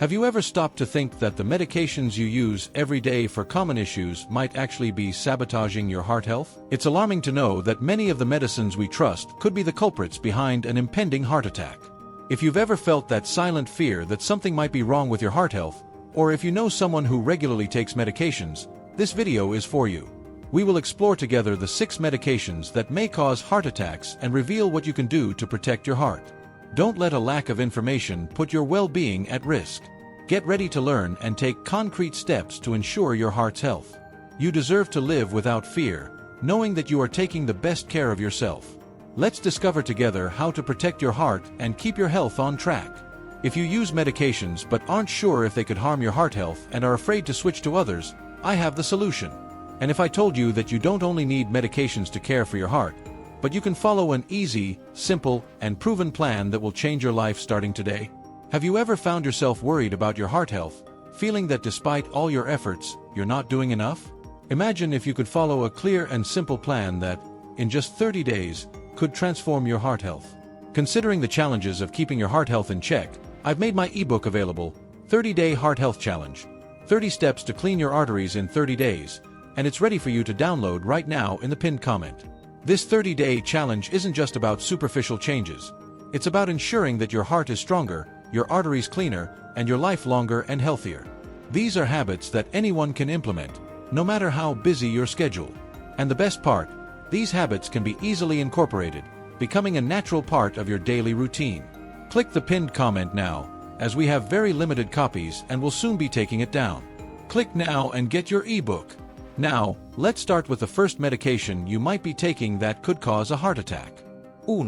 Have you ever stopped to think that the medications you use every day for common issues might actually be sabotaging your heart health? It's alarming to know that many of the medicines we trust could be the culprits behind an impending heart attack. If you've ever felt that silent fear that something might be wrong with your heart health, or if you know someone who regularly takes medications, this video is for you. We will explore together the 6 medications that may cause heart attacks and reveal what you can do to protect your heart. Don't let a lack of information put your well-being at risk. Get ready to learn and take concrete steps to ensure your heart's health. You deserve to live without fear, knowing that you are taking the best care of yourself. Let's discover together how to protect your heart and keep your health on track. If you use medications but aren't sure if they could harm your heart health and are afraid to switch to others, I have the solution. And if I told you that you don't only need medications to care for your heart, but you can follow an easy, simple, and proven plan that will change your life starting today? Have you ever found yourself worried about your heart health, feeling that despite all your efforts, you're not doing enough? Imagine if you could follow a clear and simple plan that, in just 30 days, could transform your heart health. Considering the challenges of keeping your heart health in check, I've made my ebook available, 30-Day Heart Health Challenge, 30 Steps to Clean Your Arteries in 30 Days, and it's ready for you to download right now in the pinned comment. This 30-day challenge isn't just about superficial changes. It's about ensuring that your heart is stronger, your arteries cleaner, and your life longer and healthier. These are habits that anyone can implement, no matter how busy your schedule. And the best part, these habits can be easily incorporated, becoming a natural part of your daily routine. Click the pinned comment now, as we have very limited copies and will soon be taking it down. Click now and get your ebook. Now, let's start with the first medication you might be taking that could cause a heart attack. 1.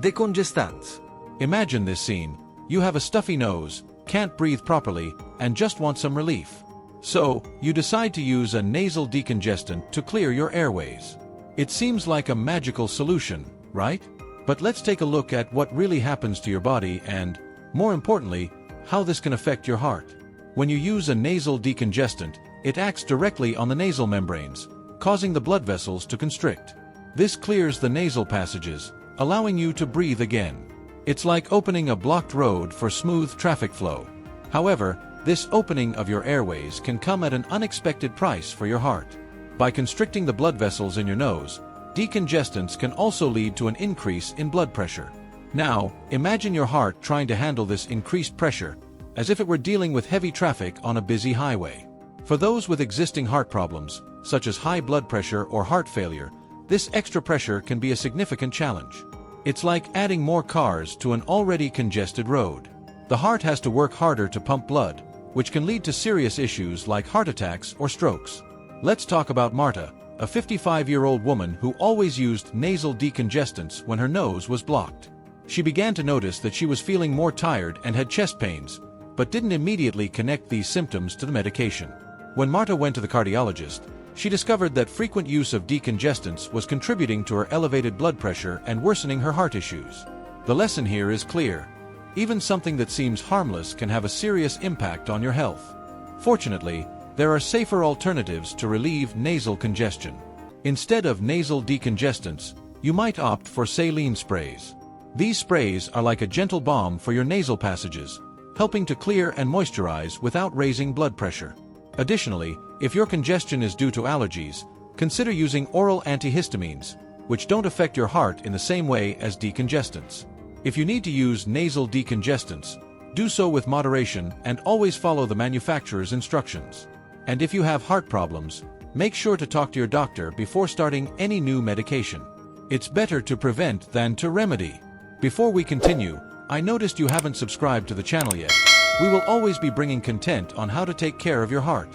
Decongestants. Imagine this scene. You have a stuffy nose, can't breathe properly, and just want some relief. So, you decide to use a nasal decongestant to clear your airways. It seems like a magical solution, right? But let's take a look at what really happens to your body and, more importantly, how this can affect your heart. When you use a nasal decongestant, it acts directly on the nasal membranes, causing the blood vessels to constrict. This clears the nasal passages, allowing you to breathe again. It's like opening a blocked road for smooth traffic flow. However, this opening of your airways can come at an unexpected price for your heart. By constricting the blood vessels in your nose, decongestants can also lead to an increase in blood pressure. Now, imagine your heart trying to handle this increased pressure, as if it were dealing with heavy traffic on a busy highway. For those with existing heart problems, such as high blood pressure or heart failure, this extra pressure can be a significant challenge. It's like adding more cars to an already congested road. The heart has to work harder to pump blood, which can lead to serious issues like heart attacks or strokes. Let's talk about Marta, a 55-year-old woman who always used nasal decongestants when her nose was blocked. She began to notice that she was feeling more tired and had chest pains, but didn't immediately connect these symptoms to the medication. When Marta went to the cardiologist, she discovered that frequent use of decongestants was contributing to her elevated blood pressure and worsening her heart issues. The lesson here is clear. Even something that seems harmless can have a serious impact on your health. Fortunately, there are safer alternatives to relieve nasal congestion. Instead of nasal decongestants, you might opt for saline sprays. These sprays are like a gentle balm for your nasal passages, helping to clear and moisturize without raising blood pressure. Additionally, if your congestion is due to allergies, consider using oral antihistamines, which don't affect your heart in the same way as decongestants. If you need to use nasal decongestants, do so with moderation and always follow the manufacturer's instructions. And if you have heart problems, make sure to talk to your doctor before starting any new medication. It's better to prevent than to remedy. Before we continue, I noticed you haven't subscribed to the channel yet. We will always be bringing content on how to take care of your heart.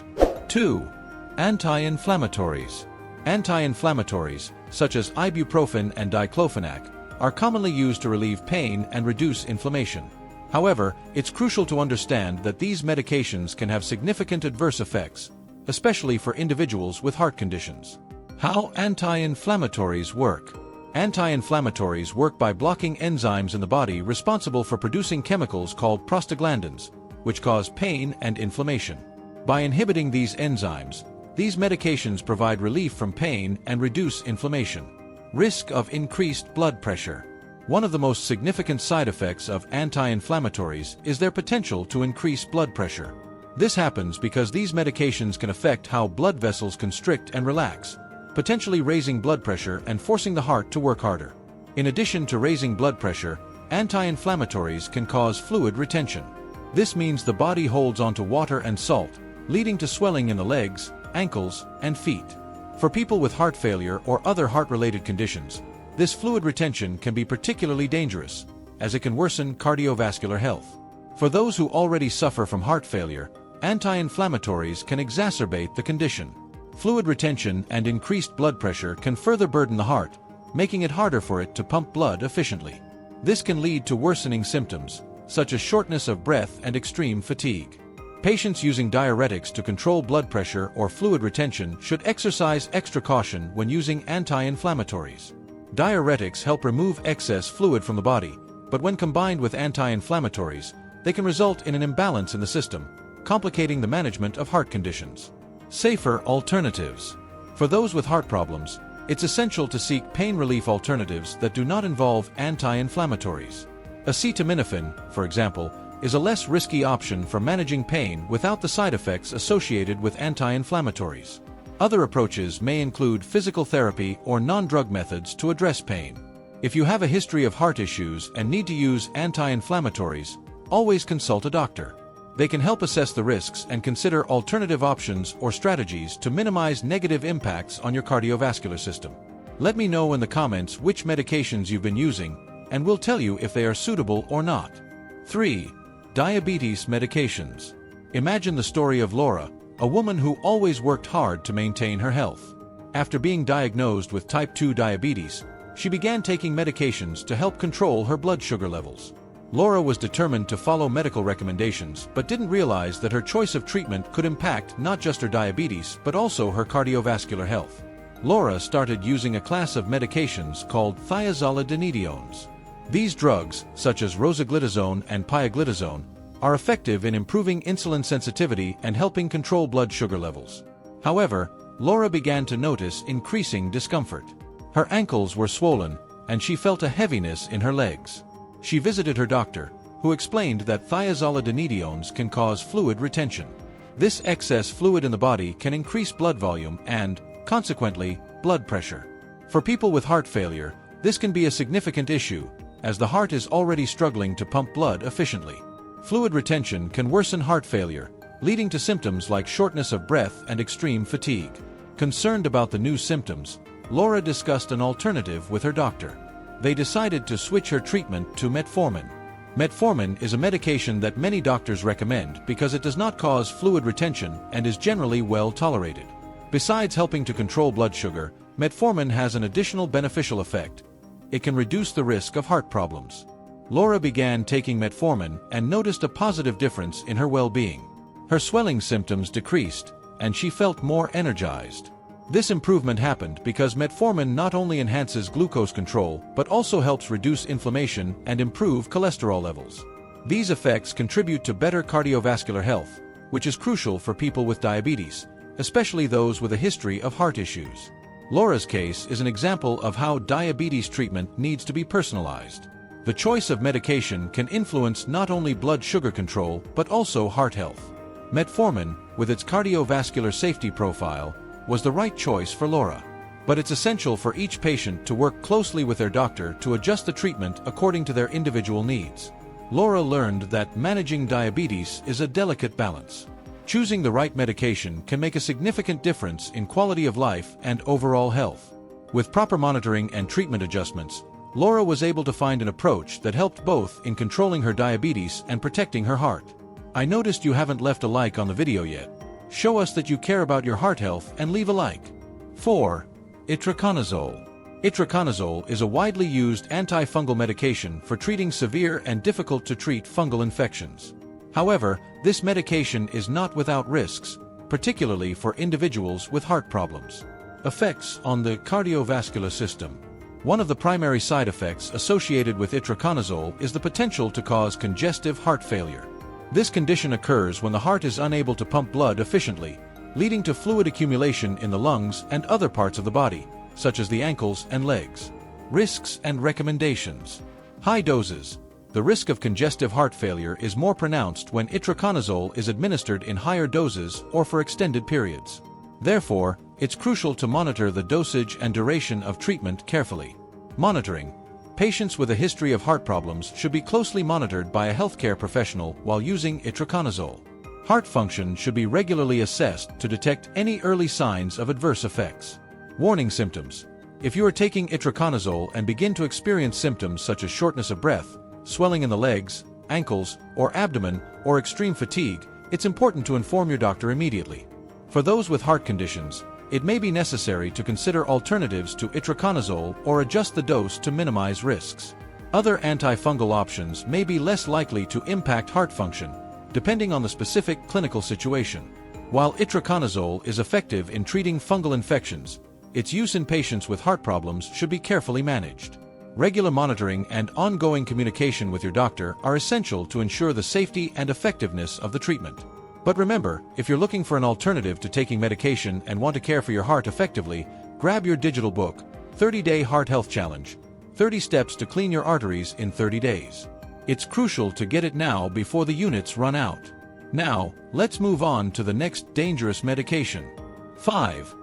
2. Anti-inflammatories. Anti-inflammatories, such as ibuprofen and diclofenac, are commonly used to relieve pain and reduce inflammation. However, it's crucial to understand that these medications can have significant adverse effects, especially for individuals with heart conditions. How anti-inflammatories work. Anti-inflammatories work by blocking enzymes in the body responsible for producing chemicals called prostaglandins, which cause pain and inflammation. By inhibiting these enzymes, these medications provide relief from pain and reduce inflammation. Risk of increased blood pressure. One of the most significant side effects of anti-inflammatories is their potential to increase blood pressure. This happens because these medications can affect how blood vessels constrict and relax, potentially raising blood pressure and forcing the heart to work harder. In addition to raising blood pressure, anti-inflammatories can cause fluid retention. This means the body holds onto water and salt, leading to swelling in the legs, ankles, and feet. For people with heart failure or other heart-related conditions, this fluid retention can be particularly dangerous, as it can worsen cardiovascular health. For those who already suffer from heart failure, anti-inflammatories can exacerbate the condition. Fluid retention and increased blood pressure can further burden the heart, making it harder for it to pump blood efficiently. This can lead to worsening symptoms, such as shortness of breath and extreme fatigue. Patients using diuretics to control blood pressure or fluid retention should exercise extra caution when using anti-inflammatories. Diuretics help remove excess fluid from the body, but when combined with anti-inflammatories, they can result in an imbalance in the system, complicating the management of heart conditions. Safer alternatives. For those with heart problems, it's essential to seek pain relief alternatives that do not involve anti-inflammatories. Acetaminophen, for example, is a less risky option for managing pain without the side effects associated with anti-inflammatories. Other approaches may include physical therapy or non-drug methods to address pain. If you have a history of heart issues and need to use anti-inflammatories, always consult a doctor. They can help assess the risks and consider alternative options or strategies to minimize negative impacts on your cardiovascular system. Let me know in the comments which medications you've been using, and we'll tell you if they are suitable or not. 3. Diabetes medications. Imagine the story of Laura, a woman who always worked hard to maintain her health. After being diagnosed with type 2 diabetes, she began taking medications to help control her blood sugar levels. Laura was determined to follow medical recommendations but didn't realize that her choice of treatment could impact not just her diabetes but also her cardiovascular health. Laura started using a class of medications called thiazolidinediones. These drugs, such as rosiglitazone and pioglitazone, are effective in improving insulin sensitivity and helping control blood sugar levels. However, Laura began to notice increasing discomfort. Her ankles were swollen, and she felt a heaviness in her legs. She visited her doctor, who explained that thiazolidinediones can cause fluid retention. This excess fluid in the body can increase blood volume and, consequently, blood pressure. For people with heart failure, this can be a significant issue, as the heart is already struggling to pump blood efficiently. Fluid retention can worsen heart failure, leading to symptoms like shortness of breath and extreme fatigue. Concerned about the new symptoms, Laura discussed an alternative with her doctor. They decided to switch her treatment to metformin. Metformin is a medication that many doctors recommend because it does not cause fluid retention and is generally well tolerated. Besides helping to control blood sugar, metformin has an additional beneficial effect. It can reduce the risk of heart problems. Laura began taking metformin and noticed a positive difference in her well-being. Her swelling symptoms decreased, and she felt more energized. This improvement happened because metformin not only enhances glucose control but also helps reduce inflammation and improve cholesterol levels. These effects contribute to better cardiovascular health, which is crucial for people with diabetes, especially those with a history of heart issues. Laura's case is an example of how diabetes treatment needs to be personalized. The choice of medication can influence not only blood sugar control but also heart health. Metformin, with its cardiovascular safety profile, was the right choice for Laura. But it's essential for each patient to work closely with their doctor to adjust the treatment according to their individual needs. Laura learned that managing diabetes is a delicate balance. Choosing the right medication can make a significant difference in quality of life and overall health. With proper monitoring and treatment adjustments, Laura was able to find an approach that helped both in controlling her diabetes and protecting her heart. I noticed you haven't left a like on the video yet. Show us that you care about your heart health and leave a like. 4. Itraconazole. Itraconazole is a widely used antifungal medication for treating severe and difficult-to-treat fungal infections. However, this medication is not without risks, particularly for individuals with heart problems. Effects on the cardiovascular system. One of the primary side effects associated with itraconazole is the potential to cause congestive heart failure. This condition occurs when the heart is unable to pump blood efficiently, leading to fluid accumulation in the lungs and other parts of the body, such as the ankles and legs. Risks and recommendations. High doses. The risk of congestive heart failure is more pronounced when itraconazole is administered in higher doses or for extended periods. Therefore, it's crucial to monitor the dosage and duration of treatment carefully. Monitoring. Patients with a history of heart problems should be closely monitored by a healthcare professional while using itraconazole. Heart function should be regularly assessed to detect any early signs of adverse effects. Warning symptoms. If you are taking itraconazole and begin to experience symptoms such as shortness of breath, swelling in the legs, ankles, or abdomen, or extreme fatigue, it's important to inform your doctor immediately. For those with heart conditions, it may be necessary to consider alternatives to itraconazole or adjust the dose to minimize risks. Other antifungal options may be less likely to impact heart function, depending on the specific clinical situation. While itraconazole is effective in treating fungal infections, its use in patients with heart problems should be carefully managed. Regular monitoring and ongoing communication with your doctor are essential to ensure the safety and effectiveness of the treatment. But remember, if you're looking for an alternative to taking medication and want to care for your heart effectively, grab your digital book, 30-Day Heart Health Challenge, 30 Steps to Clean Your Arteries in 30 Days. It's crucial to get it now before the units run out. Now, let's move on to the next dangerous medication. 5.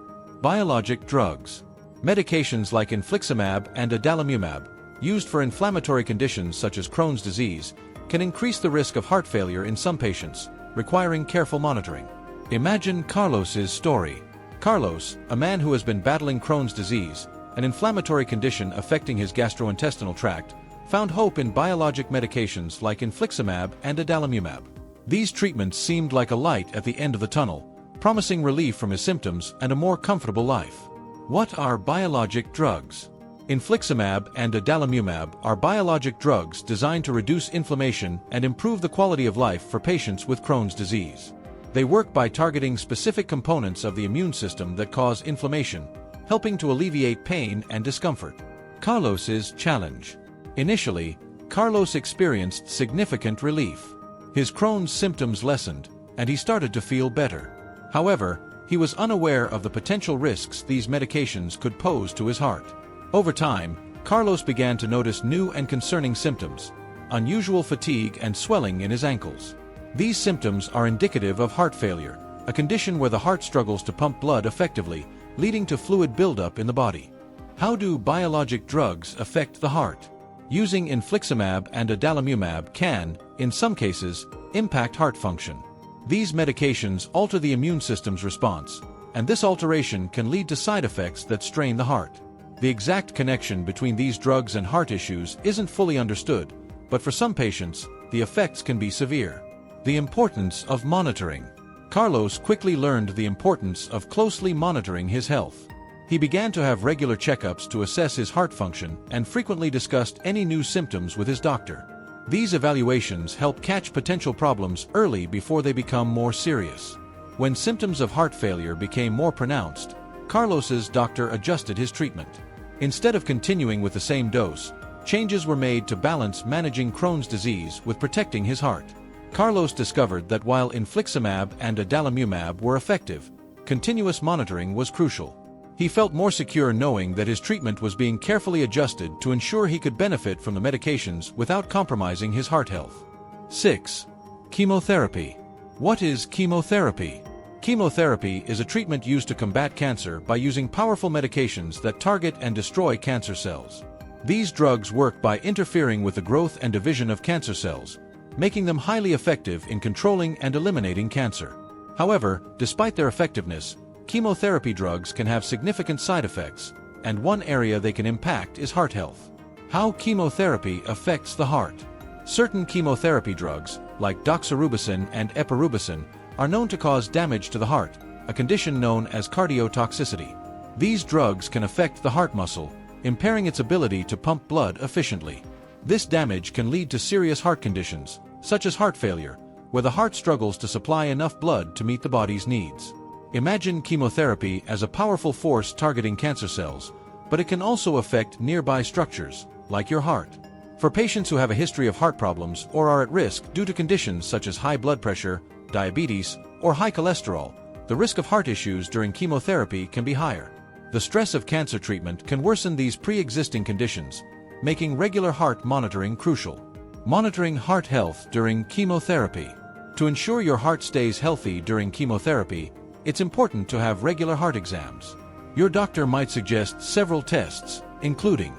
Biologic drugs. Medications like infliximab and adalimumab, used for inflammatory conditions such as Crohn's disease, can increase the risk of heart failure in some patients, requiring careful monitoring. Imagine Carlos's story. Carlos, a man who has been battling Crohn's disease, an inflammatory condition affecting his gastrointestinal tract, found hope in biologic medications like infliximab and adalimumab. These treatments seemed like a light at the end of the tunnel, promising relief from his symptoms and a more comfortable life. What are biologic drugs? Infliximab and adalimumab are biologic drugs designed to reduce inflammation and improve the quality of life for patients with Crohn's disease. They work by targeting specific components of the immune system that cause inflammation, helping to alleviate pain and discomfort. Carlos's challenge. Initially, Carlos experienced significant relief. His Crohn's symptoms lessened, and he started to feel better. However, he was unaware of the potential risks these medications could pose to his heart. Over time, Carlos began to notice new and concerning symptoms, unusual fatigue and swelling in his ankles. These symptoms are indicative of heart failure, a condition where the heart struggles to pump blood effectively, leading to fluid buildup in the body. How do biologic drugs affect the heart? Using infliximab and adalimumab can, in some cases, impact heart function. These medications alter the immune system's response, and this alteration can lead to side effects that strain the heart. The exact connection between these drugs and heart issues isn't fully understood, but for some patients, the effects can be severe. The importance of monitoring. Carlos quickly learned the importance of closely monitoring his health. He began to have regular checkups to assess his heart function and frequently discussed any new symptoms with his doctor. These evaluations help catch potential problems early before they become more serious. When symptoms of heart failure became more pronounced, Carlos's doctor adjusted his treatment. Instead of continuing with the same dose, changes were made to balance managing Crohn's disease with protecting his heart. Carlos discovered that while infliximab and adalimumab were effective, continuous monitoring was crucial. He felt more secure knowing that his treatment was being carefully adjusted to ensure he could benefit from the medications without compromising his heart health. 6. Chemotherapy. What is chemotherapy? Chemotherapy is a treatment used to combat cancer by using powerful medications that target and destroy cancer cells. These drugs work by interfering with the growth and division of cancer cells, making them highly effective in controlling and eliminating cancer. However, despite their effectiveness, chemotherapy drugs can have significant side effects, and one area they can impact is heart health. How chemotherapy affects the heart. Certain chemotherapy drugs, like doxorubicin and epirubicin, are known to cause damage to the heart, a condition known as cardiotoxicity. These drugs can affect the heart muscle, impairing its ability to pump blood efficiently. This damage can lead to serious heart conditions, such as heart failure, where the heart struggles to supply enough blood to meet the body's needs. Imagine chemotherapy as a powerful force targeting cancer cells, but it can also affect nearby structures, like your heart. For patients who have a history of heart problems or are at risk due to conditions such as high blood pressure, diabetes, or high cholesterol, the risk of heart issues during chemotherapy can be higher. The stress of cancer treatment can worsen these pre-existing conditions, making regular heart monitoring crucial. Monitoring heart health during chemotherapy. To ensure your heart stays healthy during chemotherapy, it's important to have regular heart exams. Your doctor might suggest several tests, including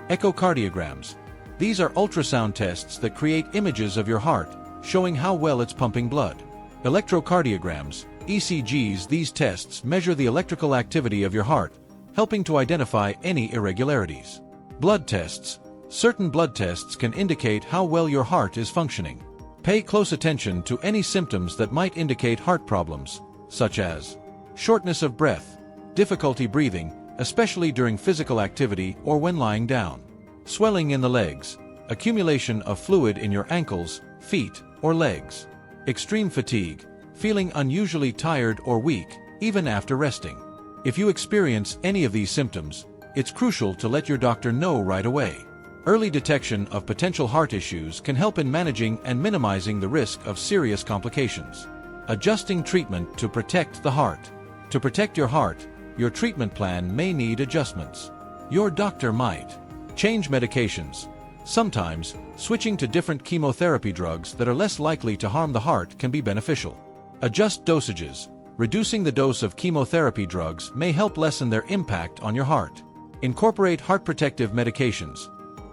echocardiograms. These are ultrasound tests that create images of your heart, showing how well it's pumping blood. Electrocardiograms, ECGs. These tests measure the electrical activity of your heart, helping to identify any irregularities. Blood tests. Certain blood tests can indicate how well your heart is functioning. Pay close attention to any symptoms that might indicate heart problems, such as shortness of breath, difficulty breathing, especially during physical activity or when lying down, swelling in the legs, accumulation of fluid in your ankles, feet, or legs, extreme fatigue, feeling unusually tired or weak, even after resting. If you experience any of these symptoms, it's crucial to let your doctor know right away. Early detection of potential heart issues can help in managing and minimizing the risk of serious complications. Adjusting treatment to protect the heart. To protect your heart, your treatment plan may need adjustments. Your doctor might change medications. Sometimes, switching to different chemotherapy drugs that are less likely to harm the heart can be beneficial. Adjust dosages. Reducing the dose of chemotherapy drugs may help lessen their impact on your heart. Incorporate heart protective medications.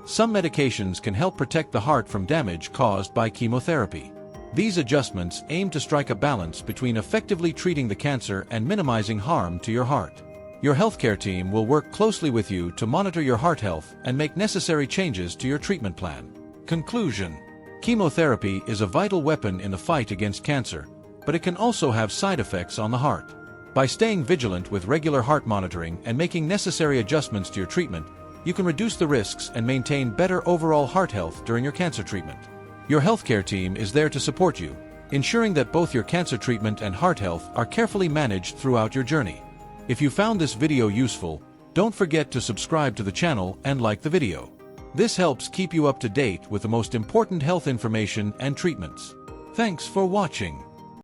Some medications can help protect the heart from damage caused by chemotherapy. These adjustments aim to strike a balance between effectively treating the cancer and minimizing harm to your heart. Your healthcare team will work closely with you to monitor your heart health and make necessary changes to your treatment plan. Conclusion. Chemotherapy is a vital weapon in the fight against cancer, but it can also have side effects on the heart. By staying vigilant with regular heart monitoring and making necessary adjustments to your treatment, you can reduce the risks and maintain better overall heart health during your cancer treatment. Your healthcare team is there to support you, ensuring that both your cancer treatment and heart health are carefully managed throughout your journey. If you found this video useful, don't forget to subscribe to the channel and like the video. This helps keep you up to date with the most important health information and treatments. Thanks for watching.